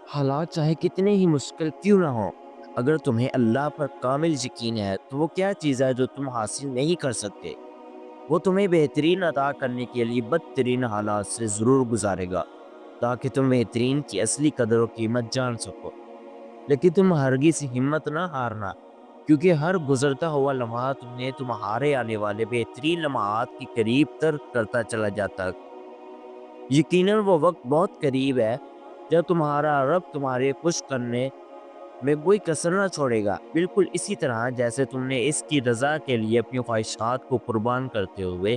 حالات چاہے کتنے ہی مشکل کیوں نہ ہوں، اگر تمہیں اللہ پر کامل یقین ہے تو وہ کیا چیز ہے جو تم حاصل نہیں کر سکتے؟ وہ تمہیں بہترین عطا کرنے کے لیے بدترین حالات سے ضرور گزارے گا، تاکہ تم بہترین کی اصلی قدر و قیمت جان سکو۔ لیکن تم ہرگز ہمت نہ ہارنا، کیونکہ ہر گزرتا ہوا لمحہ تمہیں تمہارے آنے والے بہترین لمحات کی قریب تر کرتا چلا جاتا ہے۔ یقیناً وہ وقت بہت قریب ہے جب تمہارا رب تمہارے خوش کرنے میں کوئی کسر نہ چھوڑے گا، بالکل اسی طرح جیسے تم نے اس کی رضا کے لیے اپنی خواہشات کو قربان کرتے ہوئے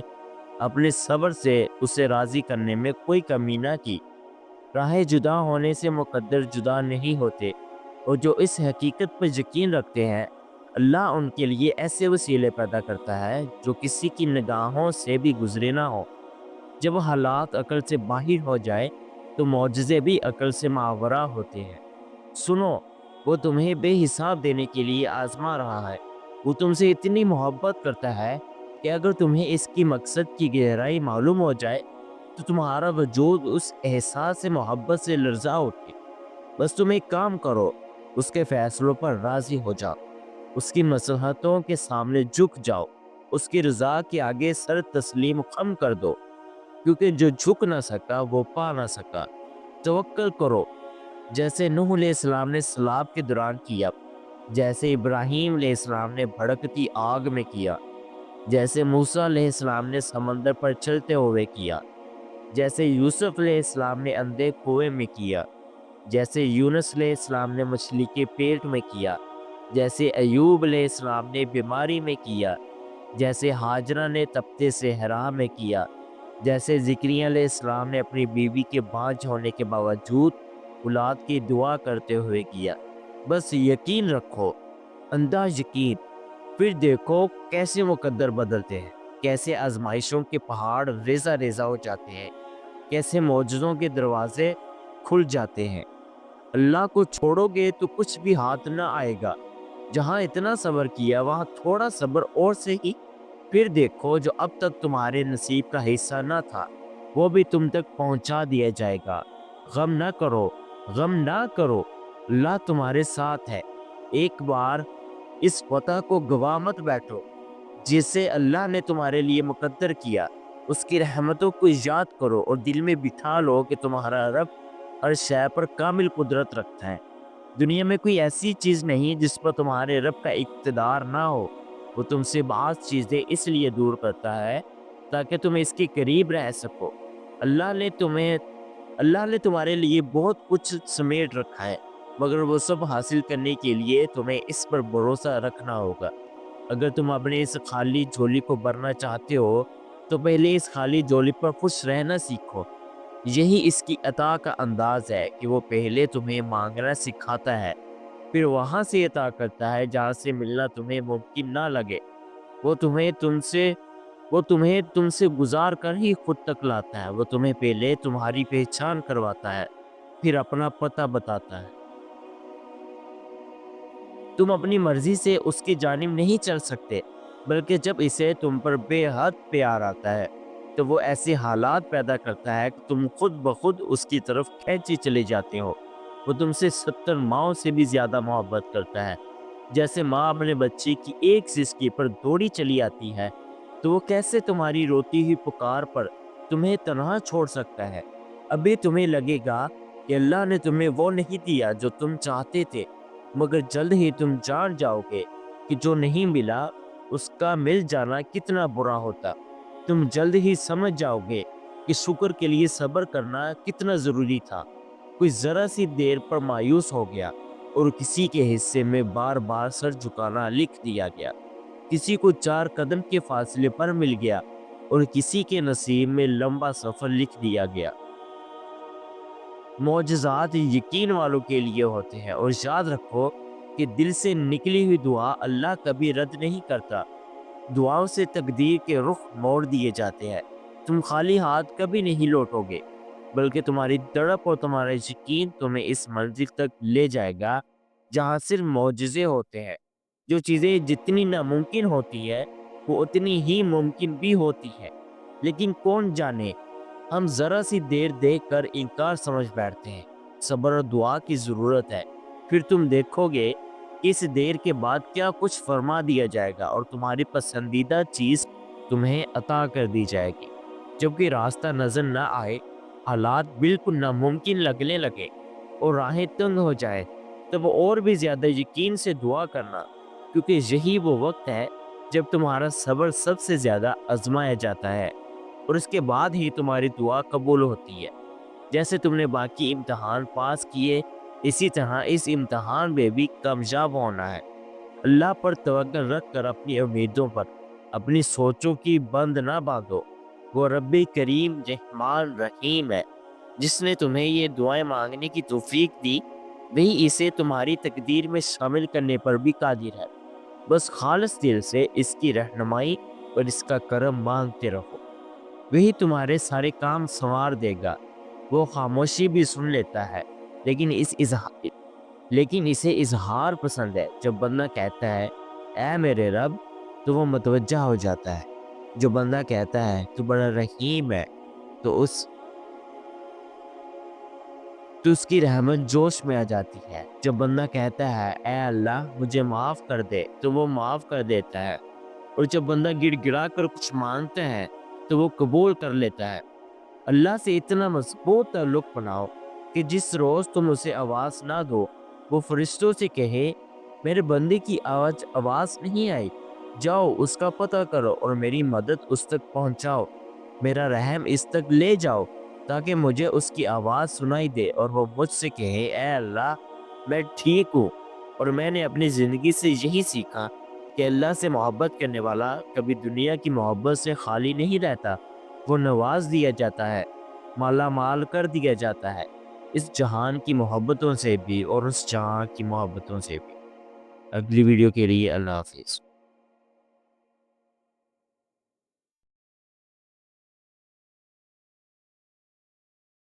اپنے صبر سے اسے راضی کرنے میں کوئی کمی نہ کی۔ راہ جدا ہونے سے مقدر جدا نہیں ہوتے، اور جو اس حقیقت پر یقین رکھتے ہیں، اللہ ان کے لیے ایسے وسیلے پیدا کرتا ہے جو کسی کی نگاہوں سے بھی گزرے نہ ہو۔ جب حالات عقل سے باہر ہو جائے تو معجزے بھی عقل سے ماورا ہوتے ہیں۔ سنو، وہ تمہیں بے حساب دینے کے لیے آزما رہا ہے۔ وہ تم سے اتنی محبت کرتا ہے کہ اگر تمہیں اس کی مقصد کی گہرائی معلوم ہو جائے تو تمہارا وجود اس احساس سے محبت سے لرزا اٹھے۔ بس تم ایک کام کرو، اس کے فیصلوں پر راضی ہو جاؤ، اس کی مصلحتوں کے سامنے جھک جاؤ، اس کی رضا کے آگے سر تسلیم خم کر دو، کیونکہ جو جھک نہ سکا وہ پا نہ سکا۔ توکل کرو، جیسے نوح علیہ السلام نے سیلاب کے دوران کیا، جیسے ابراہیم علیہ السلام نے بھڑکتی آگ میں کیا، جیسے موسیٰ علیہ السلام نے سمندر پر چلتے ہوئے کیا، جیسے یوسف علیہ السلام نے اندھے کنویں میں کیا، جیسے یونس علیہ السلام نے مچھلی کے پیٹ میں کیا، جیسے ایوب علیہ السلام نے بیماری میں کیا، جیسے ہاجرہ نے تپتے صحرا میں کیا، جیسے زکریا علیہ السلام نے اپنی بیوی کے بانجھ ہونے کے باوجود اولاد کی دعا کرتے ہوئے کیا۔ بس یقین رکھو، اندھا یقین، پھر دیکھو کیسے مقدر بدلتے ہیں، کیسے آزمائشوں کے پہاڑ ریزہ ریزہ ہو جاتے ہیں، کیسے معجزوں کے دروازے کھل جاتے ہیں۔ اللہ کو چھوڑو گے تو کچھ بھی ہاتھ نہ آئے گا۔ جہاں اتنا صبر کیا وہاں تھوڑا صبر اور سے ہی، پھر دیکھو جو اب تک تمہارے نصیب کا حصہ نہ تھا وہ بھی تم تک پہنچا دیا جائے گا۔ غم نہ کرو، غم نہ کرو، اللہ تمہارے ساتھ ہے۔ ایک بار اس فتح کو گوا مت بیٹھو جسے اللہ نے تمہارے لیے مقدر کیا۔ اس کی رحمتوں کو یاد کرو اور دل میں بٹھا لو کہ تمہارا رب ہر شے پر کامل قدرت رکھتا ہے۔ دنیا میں کوئی ایسی چیز نہیں جس پر تمہارے رب کا اقتدار نہ ہو۔ وہ تم سے بعض چیزیں اس لیے دور کرتا ہے تاکہ تم اس کے قریب رہ سکو۔ اللہ نے تمہیں اللہ نے تمہارے لیے بہت کچھ سمیٹ رکھا ہے، مگر وہ سب حاصل کرنے کے لیے تمہیں اس پر بھروسہ رکھنا ہوگا۔ اگر تم اپنے اس خالی جھولی کو بھرنا چاہتے ہو تو پہلے اس خالی جھولی پر خوش رہنا سیکھو۔ یہی اس کی عطا کا انداز ہے کہ وہ پہلے تمہیں مانگنا سکھاتا ہے، پھر وہاں سے عطا کرتا ہے جہاں سے ملنا تمہیں ممکن نہ لگے۔ وہ تمہیں تم سے گزار کر ہی خود تک لاتا ہے۔ وہ تمہیں پہلے تمہاری پہچان کرواتا ہے، پھر اپنا پتہ بتاتا ہے۔ تم اپنی مرضی سے اس کی جانب نہیں چل سکتے، بلکہ جب اسے تم پر بے حد پیار آتا ہے تو وہ ایسے حالات پیدا کرتا ہے کہ تم خود بخود اس کی طرف کھینچے چلے جاتے ہو۔ وہ تم سے 70 ماؤں سے بھی زیادہ محبت کرتا ہے۔ جیسے ماں اپنے بچے کی ایک سسکی پر دوڑی چلی آتی ہے، تو وہ کیسے تمہاری روتی ہوئی پکار پر تمہیں تنہا چھوڑ سکتا ہے؟ ابھی تمہیں لگے گا کہ اللہ نے تمہیں وہ نہیں دیا جو تم چاہتے تھے، مگر جلد ہی تم جان جاؤ گے کہ جو نہیں ملا اس کا مل جانا کتنا برا ہوتا۔ تم جلد ہی سمجھ جاؤ گے کہ شکر کے لیے صبر کرنا کتنا ضروری تھا۔ کوئی ذرا سی دیر پر مایوس ہو گیا اور کسی کے حصے میں بار بار سر جھکانا لکھ دیا گیا، کسی کو 4 قدم کے فاصلے پر مل گیا اور کسی کے نصیب میں لمبا سفر لکھ دیا گیا۔ معجزات یقین والوں کے لیے ہوتے ہیں، اور یاد رکھو کہ دل سے نکلی ہوئی دعا اللہ کبھی رد نہیں کرتا۔ دعاؤں سے تقدیر کے رخ موڑ دیے جاتے ہیں۔ تم خالی ہاتھ کبھی نہیں لوٹو گے، بلکہ تمہاری تڑپ اور تمہارا یقین تمہیں اس منزل تک لے جائے گا جہاں صرف معجزے ہوتے ہیں۔ جو چیزیں جتنی ناممکن ہوتی ہے وہ اتنی ہی ممکن بھی ہوتی ہے، لیکن کون جانے ہم ذرا سی دیر دیکھ کر انکار سمجھ بیٹھتے ہیں۔ صبر اور دعا کی ضرورت ہے۔ پھر تم دیکھو گے کہ اس دیر کے بعد کیا کچھ فرما دیا جائے گا اور تمہاری پسندیدہ چیز تمہیں عطا کر دی جائے گی۔ جبکہ راستہ نظر نہ آئے، حالات بالکل ناممکن لگنے لگے اور راہیں تنگ ہو جائے، تب اور بھی زیادہ یقین سے دعا کرنا، کیونکہ یہی وہ وقت ہے جب تمہارا صبر سب سے زیادہ آزمایا جاتا ہے، اور اس کے بعد ہی تمہاری دعا قبول ہوتی ہے۔ جیسے تم نے باقی امتحان پاس کیے، اسی طرح اس امتحان میں بھی کامیاب ہونا ہے۔ اللہ پر توکل رکھ کر اپنی امیدوں پر اپنی سوچوں کی بند نہ باندھو۔ وہ رب کریم رحمان رحیم ہے، جس نے تمہیں یہ دعائیں مانگنے کی توفیق دی، وہی اسے تمہاری تقدیر میں شامل کرنے پر بھی قادر ہے۔ بس خالص دل سے اس کی رہنمائی اور اس کا کرم مانگتے رہو، وہی تمہارے سارے کام سنوار دے گا۔ وہ خاموشی بھی سن لیتا ہے، لیکن اسے اظہار پسند ہے۔ جب بندہ کہتا ہے اے میرے رب، تو وہ متوجہ ہو جاتا ہے۔ جو بندہ کہتا ہے تو بڑا رحیم ہے، تو اس کی رحمت جوش میں آ جاتی ہے۔ جب بندہ کہتا ہے اے اللہ مجھے معاف کر دے، تو وہ معاف کر دیتا ہے۔ اور جب بندہ گڑ گڑا کر کچھ مانگتا ہے تو وہ قبول کر لیتا ہے۔ اللہ سے اتنا مضبوط تعلق بناؤ کہ جس روز تم اسے آواز نہ دو، وہ فرشتوں سے کہے میرے بندے کی آواز نہیں آئی، جاؤ اس کا پتہ کرو اور میری مدد اس تک پہنچاؤ، میرا رحم اس تک لے جاؤ تاکہ مجھے اس کی آواز سنائی دے اور وہ مجھ سے کہے اے اللہ میں ٹھیک ہوں۔ اور میں نے اپنی زندگی سے یہی سیکھا کہ اللہ سے محبت کرنے والا کبھی دنیا کی محبت سے خالی نہیں رہتا۔ وہ نواز دیا جاتا ہے، مالا مال کر دیا جاتا ہے، اس جہان کی محبتوں سے بھی اور اس جہاں کی محبتوں سے بھی۔ اگلی ویڈیو کے لیے اللہ حافظ۔